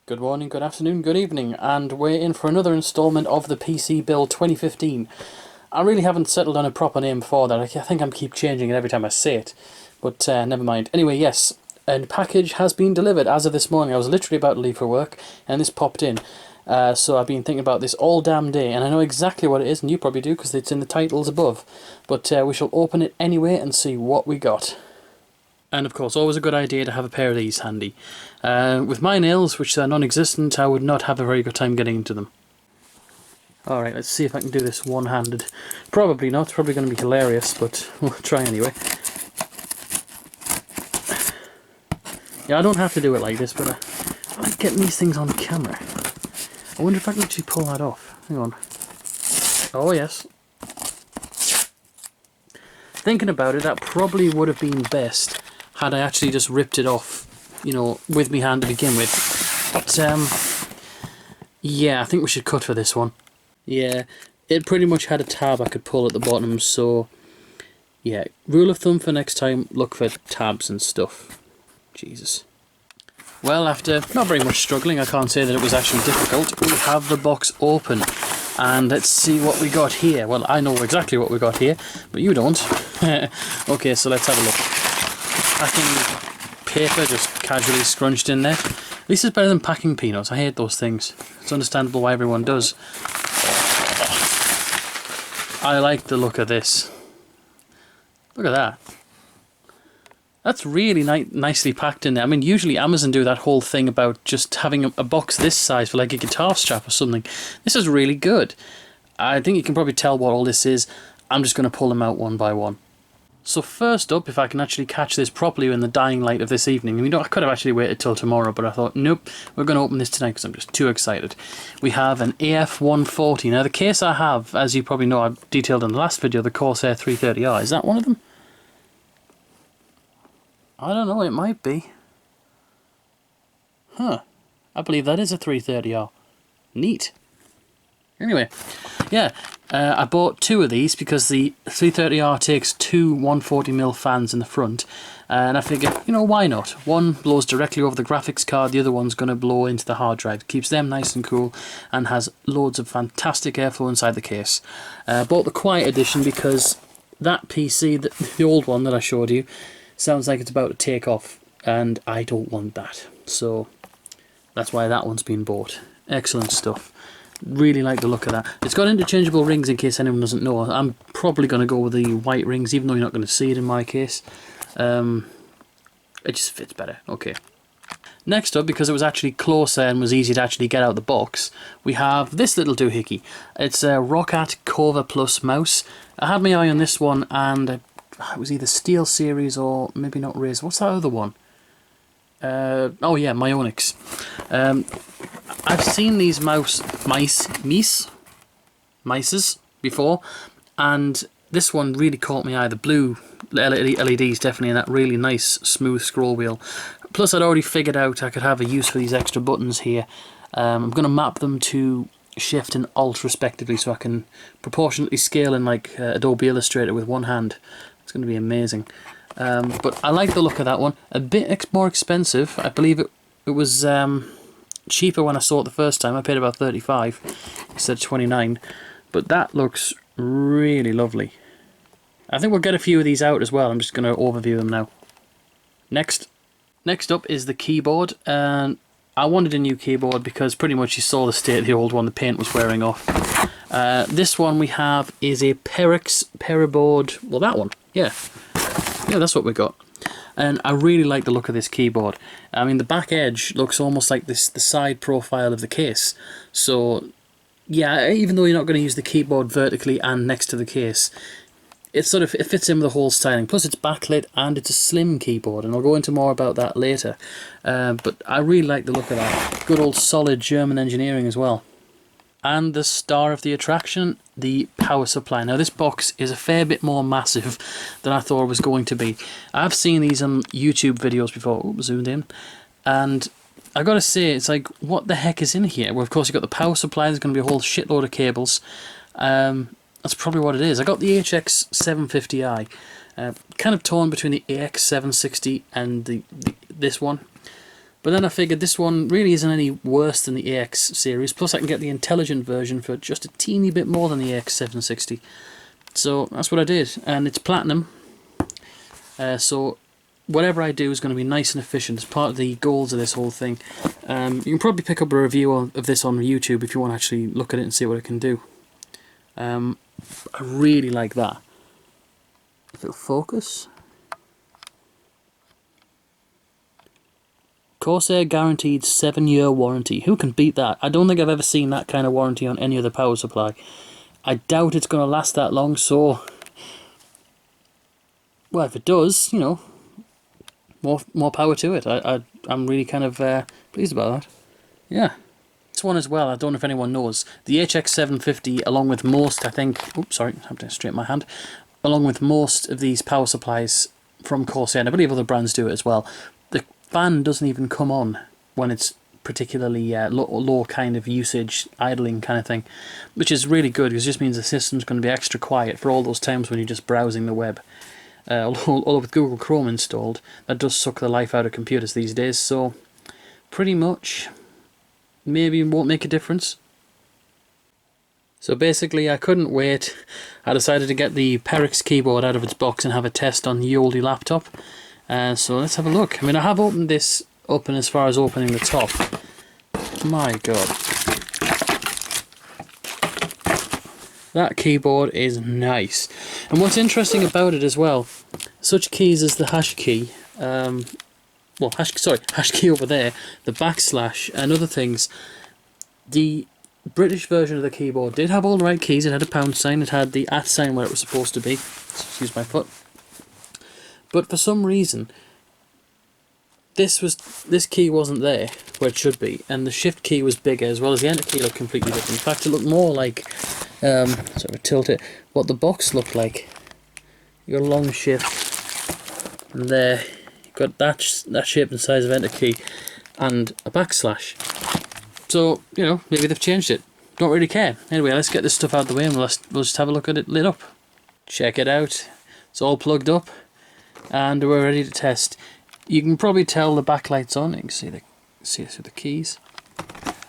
Good morning, good afternoon, good evening, and we're in for another installment of the PC build 2015. I really haven't settled on a proper name for that. I think I keep changing it every time I say it, but never mind. Anyway, yes, a package has been delivered as of this morning. I was literally about to leave for work, and this popped in. So I've been thinking about this all damn day, and I know exactly what it is, and you probably do, because it's in the titles above. But we shall open it anyway and see what we got. And of course, always a good idea to have a pair of these handy. With my nails, which are non-existent, I would not have a very good time getting into them. Alright, let's see if I can do this one-handed. Probably not, it's probably going to be hilarious, but we'll try anyway. Yeah, I don't have to do it like this, but I like getting these things on camera. I wonder if I can actually pull that off. Hang on. Oh yes. Thinking about it, that probably would have been best had I actually just ripped it off, you know, with my hand to begin with. But, yeah, I think we should cut for this one. Yeah, it pretty much had a tab I could pull at the bottom, so, yeah, rule of thumb for next time, look for tabs and stuff. Jesus. Well, after not very much struggling, I can't say that it was actually difficult, we have the box open. And let's see what we got here. Well, I know exactly what we got here, but you don't. Okay, so let's have a look. Packing paper just casually scrunched in there. At least it's better than packing peanuts. I hate those things. It's understandable why everyone does. I like the look of this. Look at that. That's really nicely packed in there. I mean, usually Amazon do that whole thing about just having a box this size for like a guitar strap or something. This is really good. I think you can probably tell what all this is. I'm just going to pull them out one by one. So first up, if I can actually catch this properly in the dying light of this evening. I mean, I could have actually waited till tomorrow, but I thought, nope, we're going to open this tonight because I'm just too excited. We have an AF140. Now the case I have, as you probably know, I've detailed in the last video, the Corsair 330R. Is that one of them? I don't know, it might be. Huh. I believe that is a 330R. Neat. Anyway, yeah, I bought two of these because the 330R takes two 140mm fans in the front. And I figured, you know, why not? One blows directly over the graphics card, the other one's going to blow into the hard drive. It keeps them nice and cool and has loads of fantastic airflow inside the case. Bought the Quiet Edition because that PC, the old one that I showed you, sounds like it's about to take off, and I don't want that. So that's why that one's been bought. Excellent stuff. Really like the look of that. It's got interchangeable rings in case anyone doesn't know. I'm probably going to go with the white rings, even though you're not going to see it in my case. It just fits better. Okay. Next up, because it was actually closer and was easy to actually get out the box, we have this little doohickey. It's a Roccat Cova Plus mouse. I had my eye on this one, and it was either Steel Series or maybe not Razer. What's that other one? Oh yeah, Myonix. I've seen these mices before, and this one really caught my eye. The blue LEDs definitely, and that really nice smooth scroll wheel. Plus I'd already figured out I could have a use for these extra buttons here. I'm going to map them to Shift and Alt respectively, so I can proportionately scale in like Adobe Illustrator with one hand. It's going to be amazing. But I like the look of that one. A bit more expensive. I believe it was cheaper when I saw it the first time. I paid about 35 instead of 29. But that looks really lovely. I think we'll get a few of these out as well. I'm just going to overview them now. Next up is the keyboard. And I wanted a new keyboard because pretty much you saw the state of the old one. The paint was wearing off. This one we have is a Periboard. Well, that one. Yeah, that's what we got. And I really like the look of this keyboard. I mean, the back edge looks almost like the side profile of the case. So, yeah, even though you're not going to use the keyboard vertically and next to the case, it fits in with the whole styling. Plus, it's backlit and it's a slim keyboard, and I'll go into more about that later. But I really like the look of that. Good old solid German engineering as well. And the star of the attraction, the power supply. Now this box is a fair bit more massive than I thought it was going to be. I've seen these on YouTube videos before. Oops, zoomed in. And I gotta say, it's like, what the heck is in here? Well, of course, you've got the power supply. There's going to be a whole shitload of cables. That's probably what it is. I got the HX750i. Kind of torn between the AX760 and this one. But then I figured this one really isn't any worse than the AX series, plus I can get the intelligent version for just a teeny bit more than the AX760. So that's what I did, and it's platinum, so whatever I do is going to be nice and efficient. It's part of the goals of this whole thing. You can probably pick up a review of this on YouTube if you want to actually look at it and see what it can do. I really like that. If it'll focus. Corsair guaranteed 7-year warranty. Who can beat that? I don't think I've ever seen that kind of warranty on any other power supply. I doubt it's going to last that long, so... well, if it does, you know, more power to it. I'm really kind of pleased about that. Yeah. This one as well, I don't know if anyone knows. The HX750, along with most, I think... oops, sorry, I have to straighten my hand. Along with most of these power supplies from Corsair, and I believe other brands do it as well, the fan doesn't even come on when it's particularly low kind of usage, idling kind of thing, which is really good because it just means the system's going to be extra quiet for all those times when you're just browsing the web. Although with Google Chrome installed, that does suck the life out of computers these days, so pretty much maybe won't make a difference. So basically I couldn't wait. I decided to get the Perix keyboard out of its box and have a test on the oldie laptop. So let's have a look. I mean, I have opened this up, and as far as opening the top, my god, that keyboard is nice. And what's interesting about it as well, such keys as the hash key, hash key over there, the backslash and other things, the British version of the keyboard did have all the right keys. It had a pound sign, it had the @ sign where it was supposed to be. Excuse my foot. But for some reason, this key wasn't there where it should be, and the shift key was bigger, as well as the enter key looked completely different. In fact, it looked more like, sort of tilt it, what the box looked like. You got a long shift, and there you got that shape and size of enter key, and a backslash. So, you know, maybe they've changed it. Don't really care. Anyway, let's get this stuff out of the way and we'll just have a look at it lit up. Check it out. It's all plugged up and we're ready to test. You can probably tell the backlight's on. You can see it through the keys.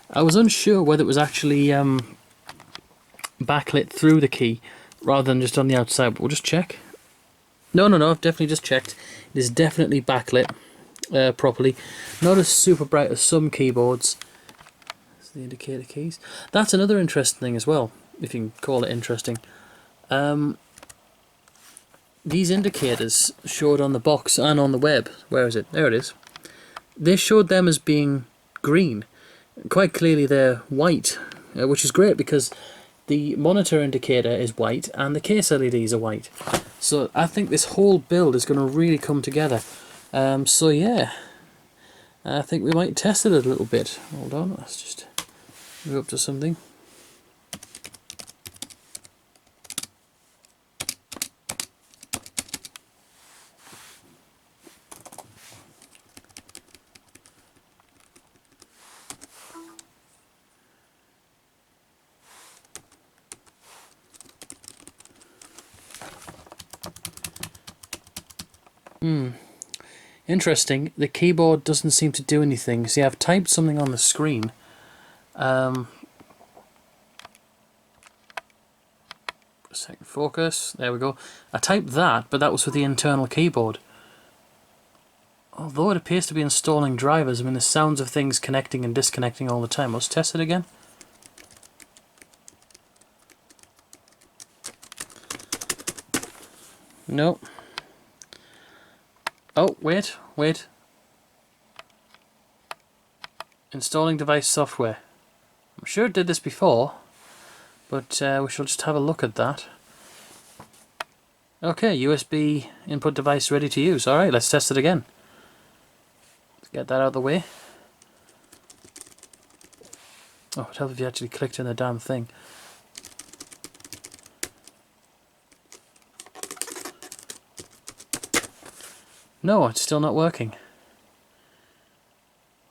I was unsure whether it was actually backlit through the key rather than just on the outside, but we'll just check. No, I've definitely just checked. It is definitely backlit properly. Not as super bright as some keyboards. The indicator keys. That's another interesting thing as well, if you can call it interesting. These indicators showed on the box and on the web. Where is it? There it is. They showed them as being green. Quite clearly they're white, which is great because the monitor indicator is white and the case LEDs are white. So I think this whole build is going to really come together. So yeah, I think we might test it a little bit. Hold on, let's just move up to something. Interesting, the keyboard doesn't seem to do anything. See, I've typed something on the screen. Second focus, there we go. I typed that, but that was with the internal keyboard. Although it appears to be installing drivers, I mean the sounds of things connecting and disconnecting all the time. Let's test it again. Nope. Oh, wait. Installing device software. I'm sure it did this before, but we shall just have a look at that. Okay, USB input device ready to use. Alright, let's test it again. Let's get that out of the way. Oh, it'd help if you actually clicked in the damn thing. No, it's still not working.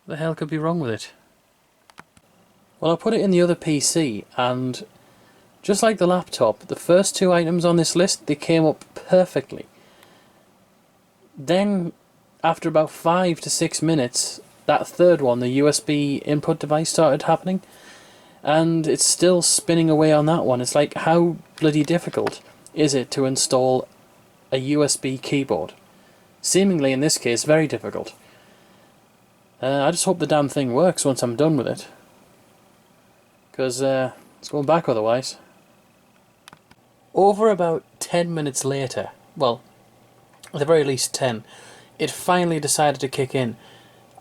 What the hell could be wrong with it? Well, I put it in the other PC, and just like the laptop, the first two items on this list, they came up perfectly. Then, after about 5 to 6 minutes, that third one, the USB input device, started happening. And it's still spinning away on that one. It's like, how bloody difficult is it to install a USB keyboard? Seemingly, in this case, very difficult. I just hope the damn thing works once I'm done with it. Because it's going back otherwise. Over about 10 minutes later, well, at the very least 10, it finally decided to kick in.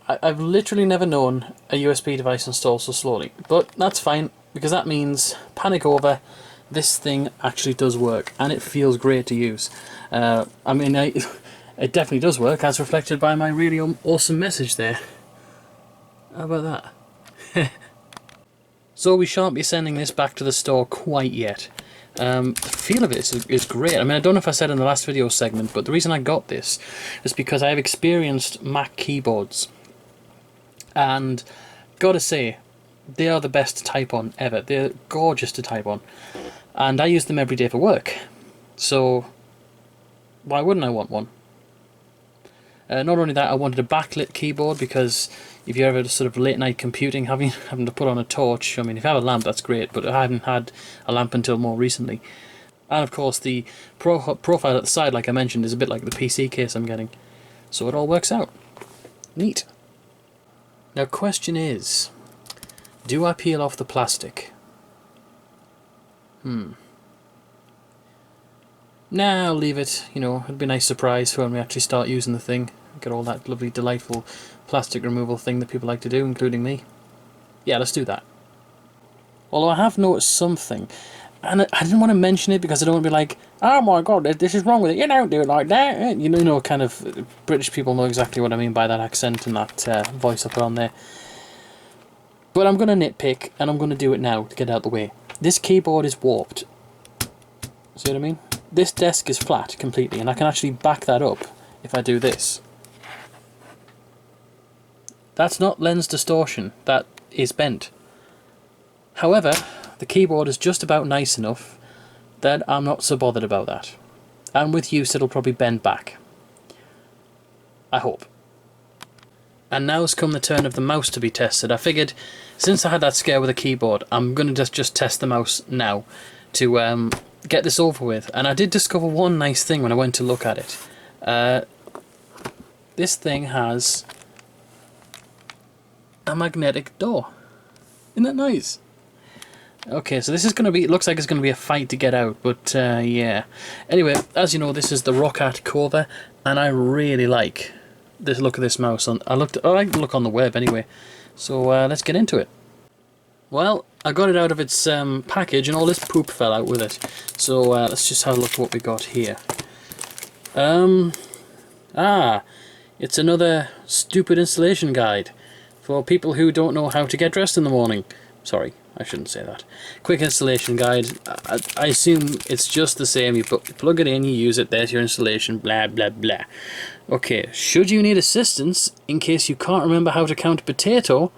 I've literally never known a USB device install so slowly, but that's fine, because that means, panic over, this thing actually does work, and it feels great to use. I mean, it definitely does work, as reflected by my really awesome message there. How about that? So we shan't be sending this back to the store quite yet. The feel of it is great. I mean, I don't know if I said in the last video segment, but the reason I got this is because I have experienced Mac keyboards. And gotta say, they are the best to type on ever. They're gorgeous to type on. And I use them every day for work. So, why wouldn't I want one? Not only that, I wanted a backlit keyboard, because if you're ever sort of late night computing, having to put on a torch, I mean, if you have a lamp, that's great, but I hadn't had a lamp until more recently. And of course, the profile at the side, like I mentioned, is a bit like the PC case I'm getting. So it all works out. Neat. Now, question is, do I peel off the plastic? Nah, I'll leave it. You know, it'll be a nice surprise for when we actually start using the thing. Get all that lovely, delightful plastic removal thing that people like to do, including me. Yeah, let's do that. Although I have noticed something, and I didn't want to mention it because I don't want to be like, oh my god, this is wrong with it, you don't do it like that. You know, kind of, British people know exactly what I mean by that accent and that voice I put on there. But I'm going to nitpick, and I'm going to do it now to get out of the way. This keyboard is warped. See what I mean? This desk is flat completely, and I can actually back that up if I do this. That's not lens distortion, that is bent. However, the keyboard is just about nice enough that I'm not so bothered about that. And with use it'll probably bend back. I hope. And now's come the turn of the mouse to be tested. I figured, since I had that scare with the keyboard, I'm going to just test the mouse now to get this over with. And I did discover one nice thing when I went to look at it. This thing has a magnetic door. Isn't that nice? Okay, so this is going to be, it looks like it's going to be a fight to get out, but yeah. Anyway, as you know, this is the Roccat Cova, and I really like this look of this mouse. I like the look on the web anyway. So let's get into it. Well, I got it out of its package, and all this poop fell out with it. So let's just have a look at what we got here. It's another stupid installation guide for people who don't know how to get dressed in the morning. Sorry, I shouldn't say that. Quick installation guide. I assume it's just the same. You plug it in, you use it, there's your installation, blah blah blah. Okay, should you need assistance in case you can't remember how to count a potato,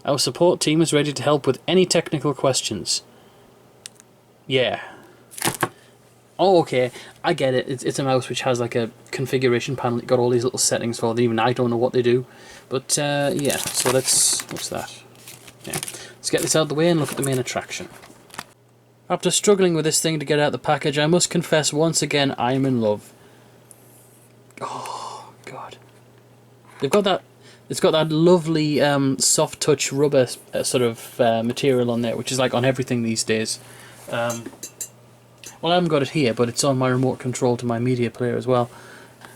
our support team is ready to help with any technical questions. Yeah. Oh, okay, I get it. It's a mouse which has like a configuration panel. It's got all these little settings for them. Even I don't know what they do. But yeah, so what's that? Yeah. Let's get this out of the way and look at the main attraction. After struggling with this thing to get out the package, I must confess once again I am in love. Oh, God. It's got that lovely soft touch rubber sort of material on there, which is like on everything these days. Well, I haven't got it here, but it's on my remote control to my media player as well.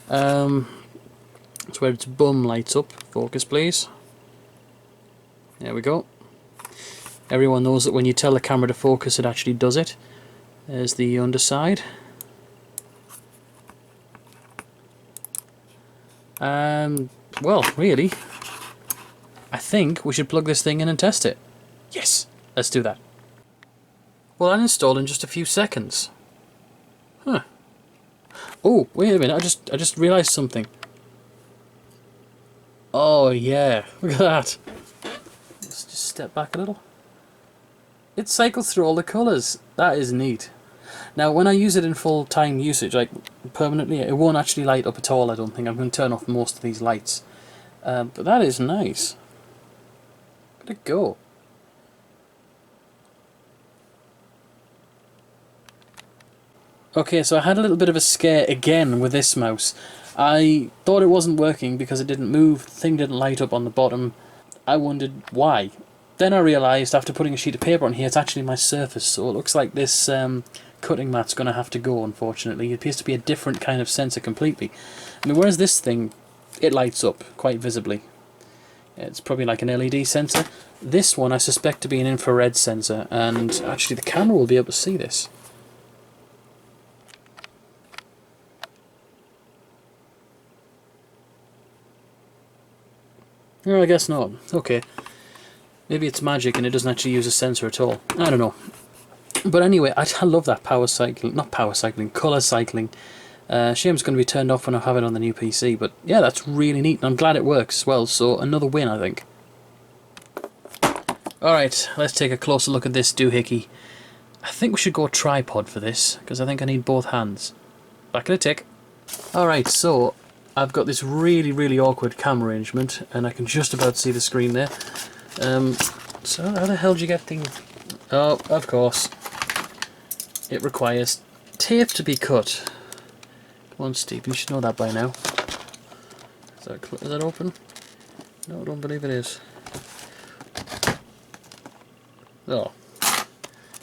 It's where its bum lights up. Focus, please. There we go. Everyone knows that when you tell the camera to focus, it actually does it. There's the underside. Well, really, I think we should plug this thing in and test it. Yes, let's do that. Well, that installed in just a few seconds. Huh. Oh, wait a minute, I just realised something. Oh yeah, look at that. Let's just step back a little. It cycles through all the colours. That is neat. Now, when I use it in full-time usage, like permanently, it won't actually light up at all, I don't think. I'm going to turn off most of these lights. But that is nice. Look at it go. Okay, so I had a little bit of a scare again with this mouse. I thought it wasn't working because it didn't move, the thing didn't light up on the bottom. I wondered why. Then I realised after putting a sheet of paper on here, it's actually my surface, so it looks like this cutting mat's going to have to go, unfortunately. It appears to be a different kind of sensor completely. I mean, whereas this thing, it lights up quite visibly. It's probably like an LED sensor. This one I suspect to be an infrared sensor, and actually the camera will be able to see this. No, I guess not. Okay. Maybe it's magic and it doesn't actually use a sensor at all. I don't know. But anyway, I love that power cycling, not power cycling, colour cycling. Shame it's going to be turned off when I have it on the new PC, but yeah, that's really neat, and I'm glad it works as well, so another win, I think. Alright, let's take a closer look at this doohickey. I think we should go tripod for this, because I think I need both hands. Back in a tick. Alright, so I've got this really awkward camera arrangement, and I can just about see the screen there. So how the hell do you get things? Oh, of course. It requires tape to be cut. Come on, Steve, you should know that by now. Is that open? No, I don't believe it is. Oh.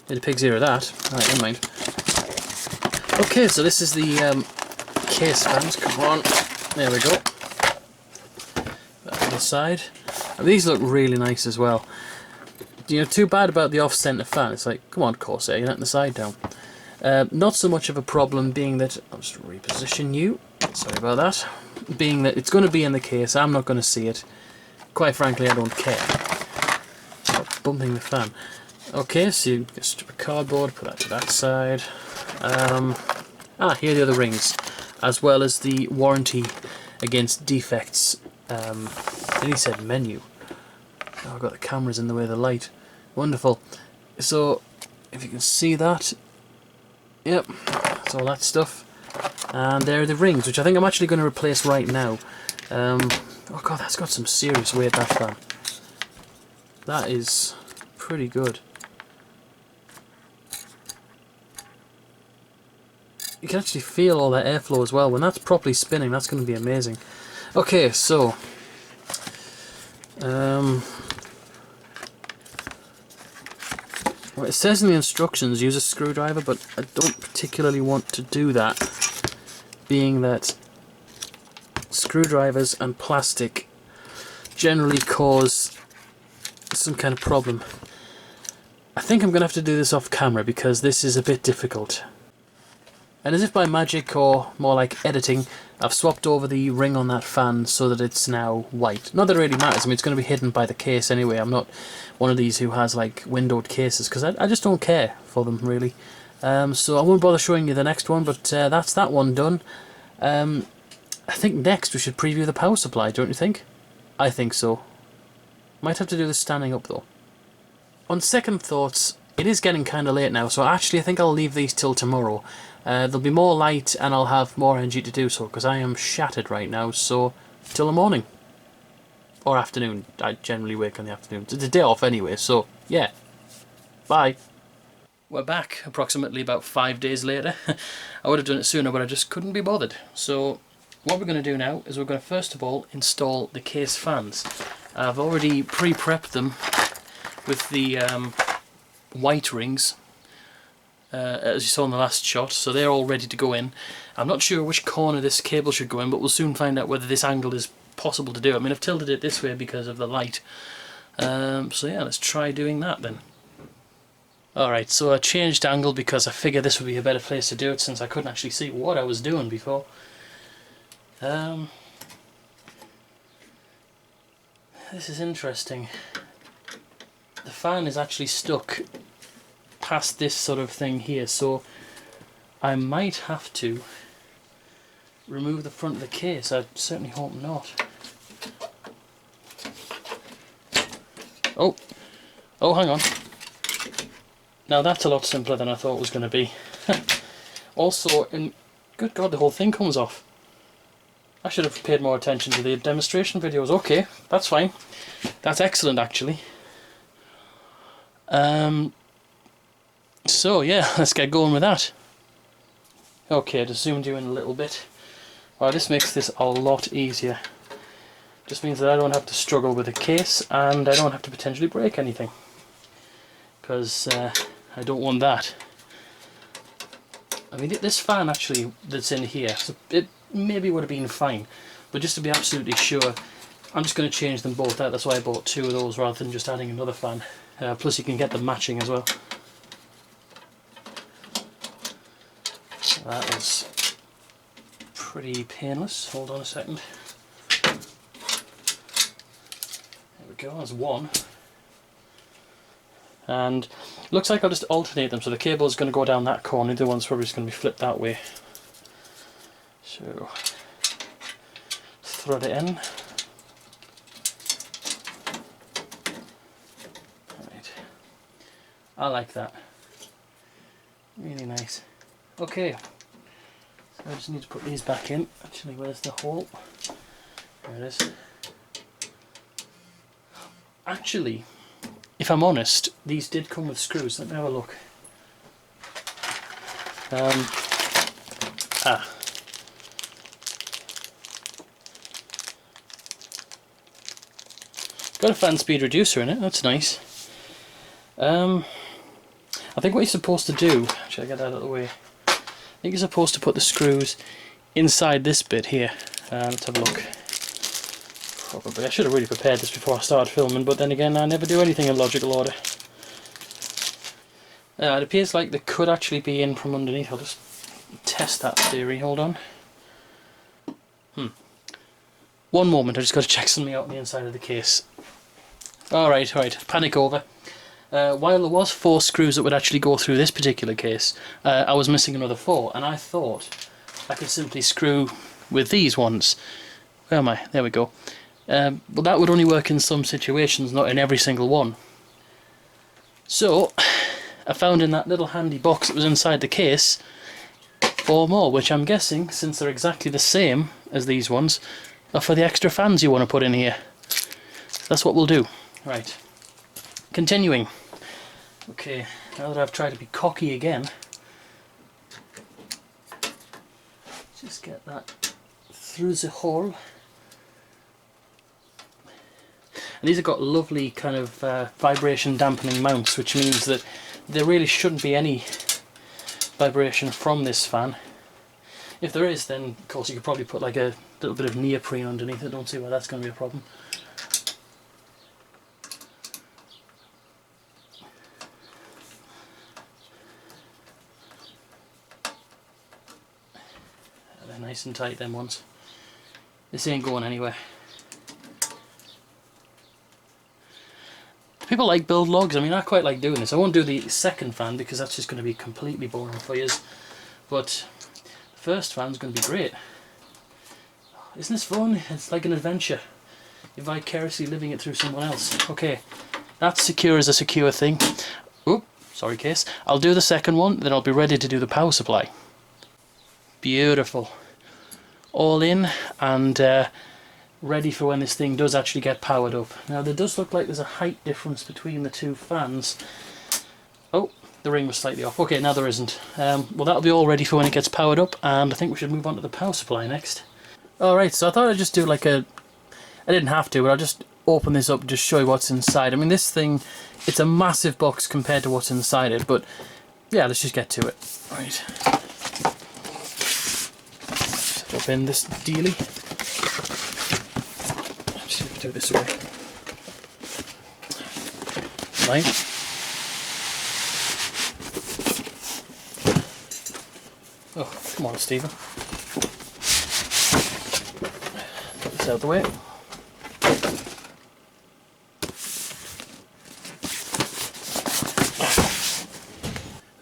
Made a pig's ear of that. Alright, never mind. Okay, so this is the case fans. Come on. There we go. That on the side. And these look really nice as well. You know, too bad about the off-centre fan. It's like, come on, Corsair, you're letting the side down. Not so much of a problem, being that... I'll just reposition you. Sorry about that. Being that it's going to be in the case, I'm not going to see it. Quite frankly, I don't care. Oh, bumping the fan. Okay, so you get a strip of cardboard, put that to that side. Here are the other rings, as well as the warranty against defects. And he said menu. Oh, I've got the cameras in the way of the light. Wonderful. So, if you can see that, yep, that's all that stuff. And there are the rings, which I think I'm actually going to replace right now. Oh god, that's got some serious weight, that fan. That is pretty good. You can actually feel all that airflow as well. When that's properly spinning, that's going to be amazing. Okay, so... well, it says in the instructions, use a screwdriver, but I don't particularly want to do that, being that screwdrivers and plastic generally cause some kind of problem. I think I'm going to have to do this off camera because this is a bit difficult. And as if by magic, or more like editing, I've swapped over the ring on that fan so that it's now white. Not that it really matters, I mean it's going to be hidden by the case anyway. I'm not one of these who has like windowed cases, because I just don't care for them really. So I won't bother showing you the next one, but that's that one done. I think next we should preview the power supply, don't you think? I think so. Might have to do this standing up though. On second thoughts, it is getting kind of late now, so actually I think I'll leave these till tomorrow. There'll be more light and I'll have more energy to do so, because I am shattered right now, so till the morning. Or afternoon. I generally wake in the afternoon. It's a day off anyway, so yeah. Bye. We're back approximately about 5 days later. I would have done it sooner, but I just couldn't be bothered. So what we're going to do now is we're going to first of all install the case fans. I've already pre-prepped them with the white rings, as you saw in the last shot, so they're all ready to go in. I'm not sure which corner this cable should go in, but we'll soon find out whether this angle is possible to do. I mean, I've tilted it this way because of the light. So yeah, let's try doing that then. Alright, so I changed angle because I figured this would be a better place to do it, since I couldn't actually see what I was doing before. This is interesting. The fan is actually stuck past this sort of thing here, so I might have to remove the front of the case. I certainly hope not. Oh, hang on. Now that's a lot simpler than I thought it was going to be. Also, and good God, the whole thing comes off. I should have paid more attention to the demonstration videos. Okay, that's fine. That's excellent, actually. So yeah, let's get going with that. Okay, I just zoomed you in a little bit. Well, this makes this a lot easier. Just means that I don't have to struggle with the case, and I don't have to potentially break anything, because I don't want that. I mean, this fan actually that's in here, so it maybe would have been fine, but just to be absolutely sure, I'm just going to change them both out. That's why I bought two of those rather than just adding another fan. Plus you can get them matching as well. That was pretty painless. Hold on a second. There we go, that's one. And looks like I'll just alternate them, so the cable is going to go down that corner, the other one's probably just going to be flipped that way. So, thread it in. Right. I like that. Really nice. Okay, so I just need to put these back in. Actually, where's the hole? There it is. Actually, if I'm honest, these did come with screws. Let me have a look. Got a fan speed reducer in it, that's nice. I think what you're supposed to do, actually I get that out of the way, I think you're supposed to put the screws inside this bit here. Let's have a look. Probably. I should have really prepared this before I started filming, but then again I never do anything in logical order. It appears like they could actually be in from underneath. I'll just test that theory, hold on. One moment, I just got to check something out on the inside of the case. Alright, panic over. While there was 4 screws that would actually go through this particular case, I was missing another 4, and I thought I could simply screw with these ones. Where am I? There we go. But that would only work in some situations, not in every single one. So, I found in that little handy box that was inside the case 4 more, which I'm guessing, since they're exactly the same as these ones, are for the extra fans you want to put in here. So that's what we'll do. Right. Continuing. Okay, now that I've tried to be cocky again, just get that through the hole. And these have got lovely kind of vibration dampening mounts, which means that there really shouldn't be any vibration from this fan. If there is, then of course you could probably put like a little bit of neoprene underneath it. Don't see why that's going to be a problem. They're nice and tight, them ones. This ain't going anywhere. People like build logs. I mean, I quite like doing this. I won't do the second fan because that's just going to be completely boring for you. But the first fan's going to be great. Isn't this fun? It's like an adventure. You're vicariously living it through someone else. Okay, that's secure as a secure thing. Oop, sorry case. I'll do the second one, then I'll be ready to do the power supply. Beautiful. All in and ready for when this thing does actually get powered up. Now there does look like there's a height difference between the two fans. Oh, the ring was slightly off. Okay, now there isn't. Well, that'll be all ready for when it gets powered up, and I think we should move on to the power supply next. Alright, so I thought I'd just do like I didn't have to, but I'll just open this up and just show you what's inside. I mean, this thing, it's a massive box compared to what's inside it, but yeah, let's just get to it. Right. Set up in this dealie. Do this way. Right. Oh, come on, Stephen. Put this out of the way.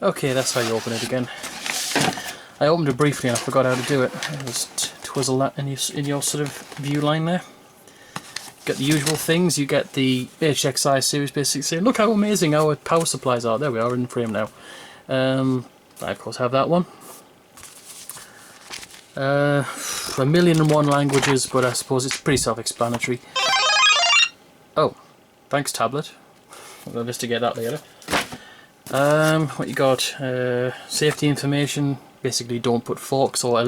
Okay, that's how you open it again. I opened it briefly and I forgot how to do it. I just twizzle that in your sort of view line there. Get the usual things. You get the HXI series basically saying, look how amazing our power supplies are. There we are in frame now. I of course have that one. A million and one languages, but I suppose it's pretty self-explanatory. Oh, thanks tablet. I'll investigate that later. What you got? Safety information. Basically, don't put forks or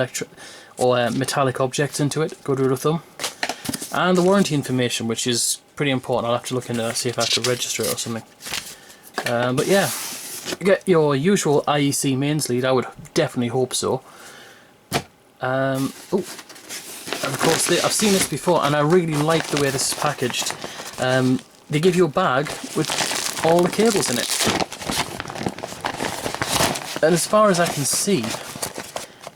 metallic objects into it. Good rule of thumb. And the warranty information, which is pretty important. I'll have to look into that, see if I have to register it or something. But yeah, you get your usual IEC mains lead. I would definitely hope so. And of course, I've seen this before, and I really like the way this is packaged. They give you a bag with all the cables in it. And as far as I can see,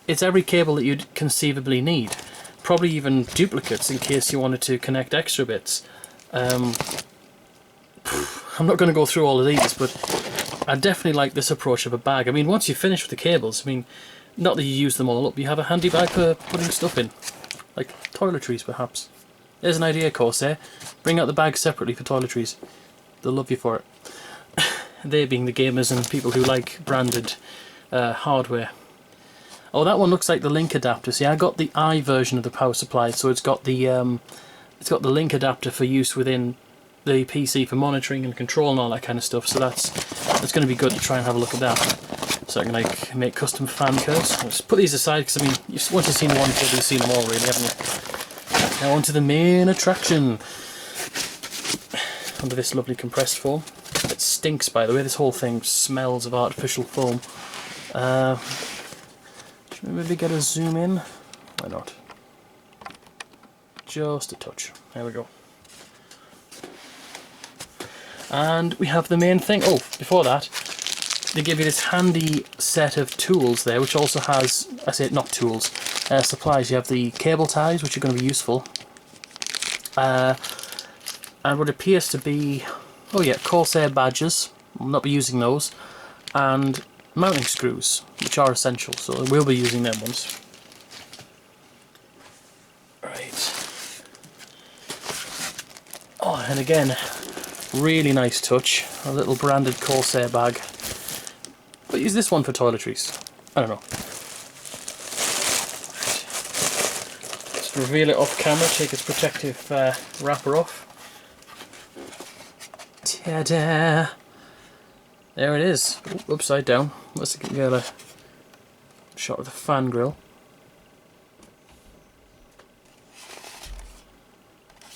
it's every cable that you'd conceivably need. Probably even duplicates in case you wanted to connect extra bits. I'm not going to go through all of these, but I definitely like this approach of a bag. I mean, once you finish with the cables, I mean, not that you use them all up, you have a handy bag for putting stuff in. Like toiletries, perhaps. There's an idea, Corsair. Bring out the bag separately for toiletries. They'll love you for it. They being the gamers and people who like branded hardware. Oh, that one looks like the link adapter. See, I got the I version of the power supply, so it's got the link adapter for use within the PC for monitoring and control and all that kind of stuff. So that's going to be good to try and have a look at that. So I can like make custom fan curves. I'll just put these aside because I mean, once you've seen one cable, you've seen them all, really, haven't you? Now onto the main attraction. Under this lovely compressed foam. It stinks, by the way. This whole thing smells of artificial foam. Should we maybe get a zoom in? Why not? Just a touch. There we go. And we have the main thing. Oh, before that, they give you this handy set of tools there, which also has, I say not tools, supplies. You have the cable ties, which are going to be useful. And what appears to be, oh yeah, Corsair badges. I'll not be using those. And mounting screws, which are essential, so we'll be using them ones. Right. Oh, and again, really nice touch. A little branded Corsair bag. But use this one for toiletries. I don't know. Just reveal it off camera, take its protective wrapper off. Ta-da! There it is. Ooh, upside down. Let's get a shot of the fan grill.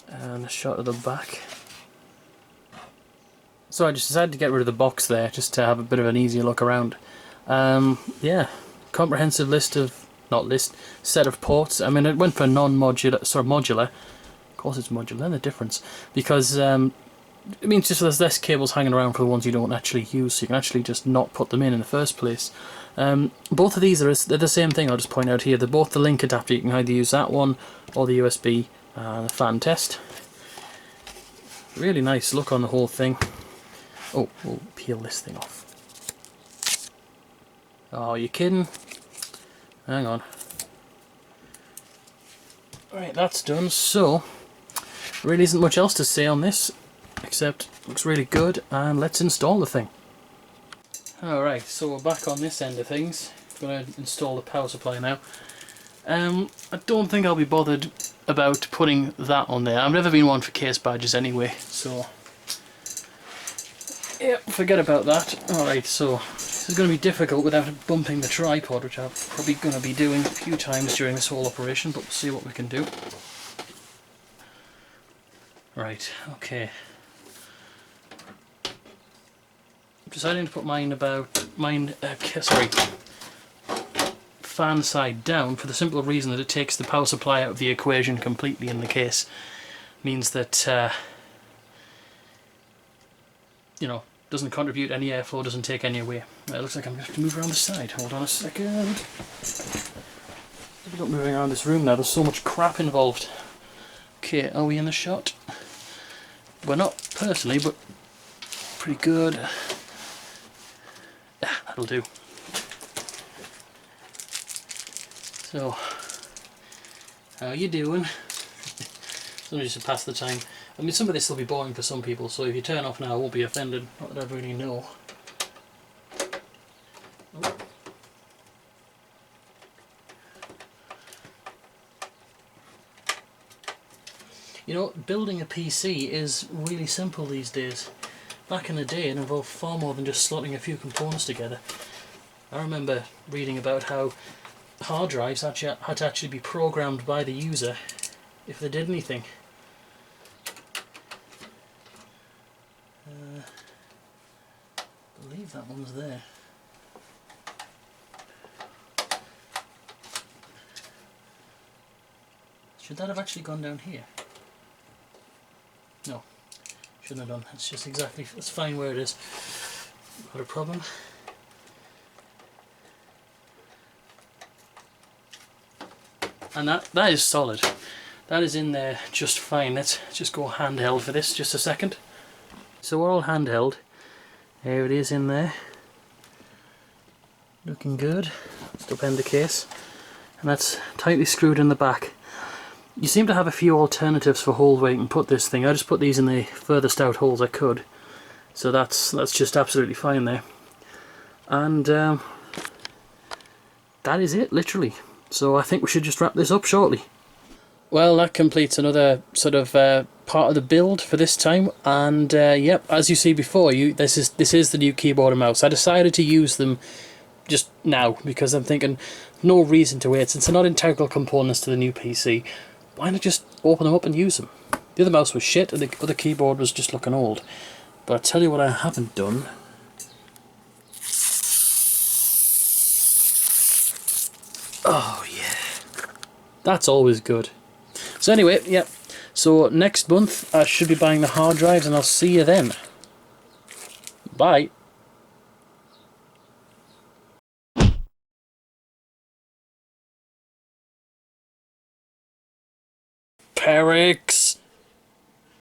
And a shot of the back. So I just decided to get rid of the box there, just to have a bit of an easier look around. Yeah, comprehensive set of ports. I mean, it went for modular. Of course it's modular, the difference. Because it means just there's less cables hanging around for the ones you don't actually use, so you can actually just not put them in the first place. Both of these they're the same thing. I'll just point out here. They're both the link adapter. You can either use that one or the USB and the fan test. Really nice look on the whole thing. Oh, we'll peel this thing off. Oh, you kidding? Hang on. Right, that's done. So, really isn't much else to say on this, except it looks really good, and let's install the thing. Alright, so we're back on this end of things. I'm going to install the power supply now. I don't think I'll be bothered about putting that on there. I've never been one for case badges anyway, so yeah, forget about that. Alright, so this is going to be difficult without bumping the tripod, which I'm probably going to be doing a few times during this whole operation, but we'll see what we can do. Right, okay. I'm deciding to put fan side down for the simple reason that it takes the power supply out of the equation completely in the case. Means that you know, doesn't contribute any airflow, doesn't take any away. It looks like I'm going to have to move around the side. Hold on a second. Difficult moving around this room now, there's so much crap involved. Okay, are we in the shot? We're not personally, but pretty good. Yeah, that'll do. So, how you doing? Something just to pass the time. I mean, some of this will be boring for some people, so if you turn off now, I won't be offended. Not that I really know. Oh. You know, building a PC is really simple these days. Back in the day it involved far more than just slotting a few components together. I remember reading about how hard drives had to actually be programmed by the user if they did anything. I believe that one's there. Should that have actually gone down here? No, shouldn't have done. It's just exactly, it's fine where it is. Not a problem. And that is solid. That is in there just fine. Let's just go handheld for this just a second. So we're all handheld. There it is in there. Looking good. Let's upend the case. And that's tightly screwed in the back. You seem to have a few alternatives for holes where you can put this thing. I just put these in the furthest out holes I could. So that's just absolutely fine there. And that is it, literally. So I think we should just wrap this up shortly. Well, that completes another sort of part of the build for this time, and yep, as you see before, this is the new keyboard and mouse. I decided to use them just now because I'm thinking no reason to wait since they're not integral components to the new PC. Why not just open them up and use them? The other mouse was shit, and the other keyboard was just looking old. But I tell you what, I haven't done. Oh yeah, that's always good. So anyway, yep. So next month I should be buying the hard drives, and I'll see you then. Bye. Perix.